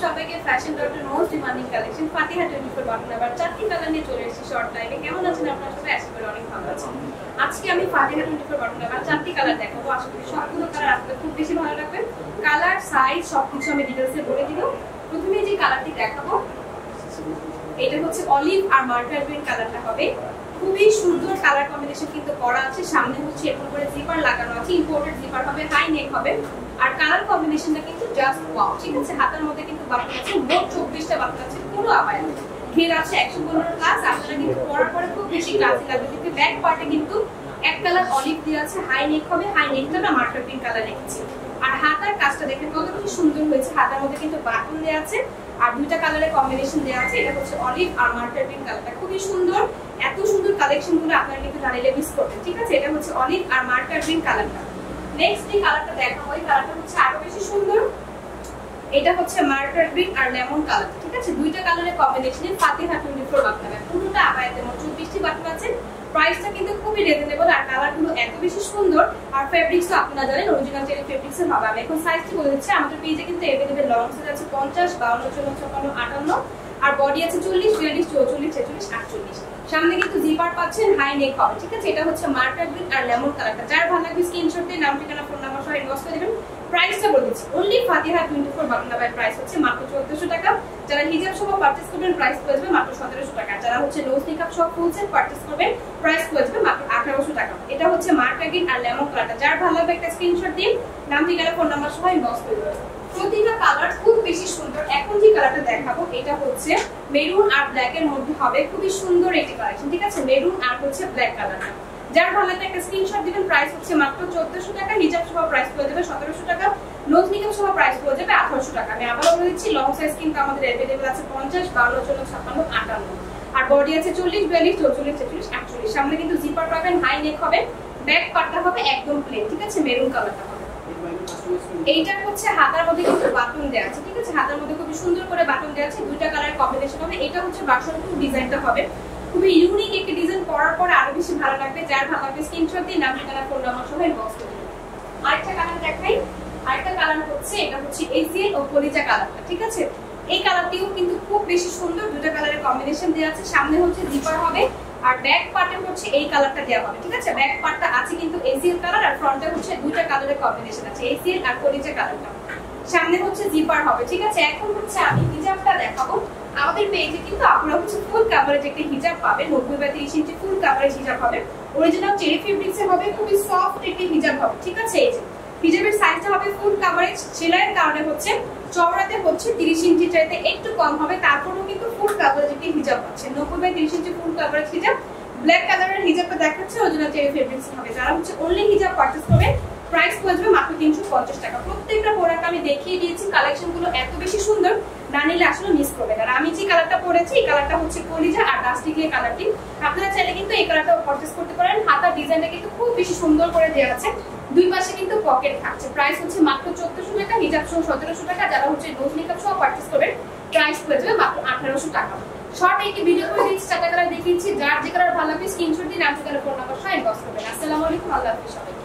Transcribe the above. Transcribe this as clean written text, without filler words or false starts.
সবাইকে fashion ডটের most demanding collection ফাতিহা 24 button number 4টি colour নিয়ে চলে এসেছি শর্ট টাইমে। কেমন আছেন আপনারা সবাই? আশা করি অনেক ভালো আছেন। আজকে আমি ফাতিহা 24 বাটন নাম্বার 4টি কালার দেখাবো। আশা করি সবগুলো কালার আপনাদের খুব বেশি ভালো লাগবে। কালার, সাইজ সবকিছু আমি ডিটেইলসে বলে দিব। প্রথমে যে কালারটি দেখাবো এটা হচ্ছে অলিভ আর মার্কার গ্রিন কালারটা হবে। খুবই সুন্দর কালার কম্বিনেশন কিন্তু করা আছে। সামনে হচ্ছে এরকম করে জিপার লাগানো আছে, ইম্পোর্টেড জিপার হবে, হাই নেক হবে। আর কালার কম্বিনেশনটা কিন্তু জাস্ট ওয়াও, ঠিক আছে। হাতের মধ্যে কিন্তু বাটন আছে, মোট 24টা বাটন আছে, পুরো আবায়া ঘের আছে 115 প্লাস। আপনারা কিন্তু পরার পরে খুব বেশি ক্লাসি লাগবে। কিন্তু ব্যাক পার্টে কিন্তু এক কালার অলিভ দিয়ে আছে, হাই নেক হবে। হাই নেকটা আমরা মার্কার গ্রিন কালার রেখেছি। আর হাতার কাজটা দেখেন কত বেশি সুন্দর হয়েছে। হাতার মধ্যে কিন্তু বাটন দেওয়া আছে আর দুইটা কালারের কম্বিনেশন দেওয়া আছে। এটা হচ্ছে অলিভ আর মার্কার গ্রিন কালারটা, খুবই সুন্দর। এত সুন্দর কালেকশন গুলো আপনারা কিন্তু জানিলে মিস করবেন, ঠিক আছে। এটা হচ্ছে অলিভ আর মার্কার গ্রিন কালারটা। নেক্সট যে কালারটা দেখাবো এই কালারটা হচ্ছে আরো বেশি সুন্দর। এটা হচ্ছে মার্কার গ্রিন আর লেমন কালার, ঠিক আছে। দুইটা কালারের কম্বিনেশনে ফাতিহা 24 বাটন হবে। পুরোটা আবায়াতে মোট 24টি বাটন আছে। প্রাইসটা কিন্তু খুবই রিজনেবল আর কালারগুলো এত বেশি সুন্দর। আর ফেব্রিক্সও আপনারা জানেন অরিজিনাল চেরি ফেব্রিক্সের হবে। আমি এখন সাইজটি বলে দিচ্ছি। আমাদের পেজে কিন্তু अवेलेबल লং সাইজ আছে 50, 52, 54, 58 আর বডি আছে 40, 42, 44, 46, 48। সামনে কিন্তু জিপার পাচ্ছেন, হাই নেক হবে, ঠিক আছে। এটা হচ্ছে মার্কার গ্রিন আর লেমন কালারটা। যার ভালো লাগবে স্ক্রিনশট দিয়ে নাম, ঠিকানা, ফোন নাম্বার সহ ইনবক্স করে দিবেন। প্রাইসটা বলে দিচ্ছি, অনলি ফাতিহা 24 বাটন নাম্বার প্রাইস হচ্ছে মাত্র 1400 টাকা। যারা হিজাব সহ পারচেজ করবেন প্রাইস পড়ে যাবে মাত্র 1700 টাকা। যারা হচ্ছে নোজ নিকাব সহ ফুল সেট পারচেজ করবেন প্রাইস পড়ে যাবে মাত্র 1800 টাকা। এটা হচ্ছে মার্কার গ্রিন আর লেমন কালারটা। যার ভালো লাগবে একটা স্ক্রিনশট দিন, নাম, ঠিকানা, ফোন নাম্বার সহ ইনবক্স করে দিবেন। প্রতিটা কালার খুব বেশি সুন্দর। এখন যে কালারটা দেখাবো এটা হচ্ছে মেরুন আর ব্ল্যাক এর মধ্যে হবে। খুবই সুন্দর একটি কালেকশন, ঠিক আছে। মেরুন আর হচ্ছে ব্ল্যাক কালারটা। যার ভালো লাগবে একটা স্ক্রিনশট দিবেন। প্রাইস হচ্ছে মাত্র 1400 টাকা। হিজাব সহ প্রাইস পড়ে যাবে 1700 টাকা। নোজ নিকাব সহ প্রাইস পড়ে যাবে 1800 টাকা। আমি আবারও বলে দিচ্ছি লং সাইজ কিন্তু আমাদের अवेलेबल আছে 50, 52, 54, 58 আর বডি আছে 40, 42, 44, 46, 48। সামনে কিন্তু জিপার পাবেন, হাই নেক হবে। ব্যাক পার্টটা হবে একদম প্লেন, ঠিক আছে। মেরুন কালারটা হবে। এইটা হচ্ছে হাতার মধ্যে কিন্তু বাটন দেওয়া আছে, ঠিক আছে। হাতার মধ্যে খুব সুন্দর করে বাটন দেওয়া আছে। দুইটা কালার কম্বিনেশন হবে। এটা হচ্ছে ভার্সন 2 ডিজাইনটা হবে। খুবই ইউনিক একটা ডিজাইন, পরার পরে আরো বেশি ভালো লাগবে। যার ভালো লাগবে স্ক্রিনশট দিয়ে নাম, ঠিকানা, ফোন নাম্বার সহ ইনবক্স করে দিন। আরেকটা কালার দেখাই। আরেকটা কালার হচ্ছে এটা হচ্ছে এসিএল ও কলিজা কালারটা, ঠিক আছে। এই কালারটিও কিন্তু খুব বেশি সুন্দর। দুইটা কালারের কম্বিনেশন দেওয়া আছে। সামনে হচ্ছে জিপার হবে আর ব্যাক পার্টে হচ্ছে এই কালারটা দেওয়া হবে, ঠিক আছে। ব্যাক পার্টটা আছে কিন্তু এসিএল কালার আর ফ্রন্টে হচ্ছে দুইটা কালারের কম্বিনেশন আছে, এসিএল আর কলিজা কালারটা। সামনে হচ্ছে জিপার হবে, ঠিক আছে। এখন হচ্ছে আমি হিজাবটা দেখাবো। আমাদের পেজে কিন্তু আপনারা হচ্ছে ফুল কভারেজ একটা হিজাব পাবেন। 90 বা 30 ইঞ্চি ফুল কভারেজ হিজাব হবে। অরিজিনাল চেরি ফেব্রিক্সের হবে। খুবই সফট একটা হিজাব হবে, ঠিক আছে। এই যে হিজাবের সাইজটা হবে ফুল কভারেজ। সেলাইয়ের কারণে হচ্ছে চওড়াতে হচ্ছে 30 ইঞ্চি চাইতে একটু কম হবে। তারপরেও কিন্তু ফুল কভারেজ একটা হিজাব পাচ্ছে। 90 বাই 30 ইঞ্চি ফুল কভারেজ হিজাব। ব্ল্যাক কালারের হিজাবটা দেখাচ্ছে অরিজিনাল চেরি ফেব্রিক্স হবে। যারা হচ্ছে অনলি হিজাব পারচেজ করবে প্রাইস পড়ে যাবে মাত্র 350 টাকা। প্রত্যেকটা প্রোডাক্ট আমি দেখিয়ে দিয়েছি। কালেকশনগুলো এত বেশি সুন্দর, না নিলে আসলে মিস করবেন। আর আমি যে কালারটা পরেছি এই কালারটা হচ্ছে কলিজা আর ডাস্টি গ্রে কালারটি। আপনারা চাইলে কিন্তু এই কালারটাও পারচেজ করতে পারেন। হাতার ডিজাইনটা কিন্তু খুব বেশি সুন্দর করে দেওয়া আছে। দুই পাশে কিন্তু পকেট থাকছে। প্রাইস হচ্ছে মাত্র 1400 টাকা। হিজাব সহ 1700 টাকা। যারা হচ্ছে নোজ নিকাব সহ পারচেজ করবেন প্রাইস পড়ে যাবে মাত্র 1800 টাকা। শর্ট একটি ভিডিও করে দিচ্ছি, চারটা কালার দেখিয়েছি। যার যে কালার ভালো লাগবে স্ক্রিনশট দিয়ে নাম, ঠিকানা, ফোন নাম্বার সহ ইনবক্স করবেন। আসসালামু আলাইকুম, আল্লাহ হাফেজ সবাই।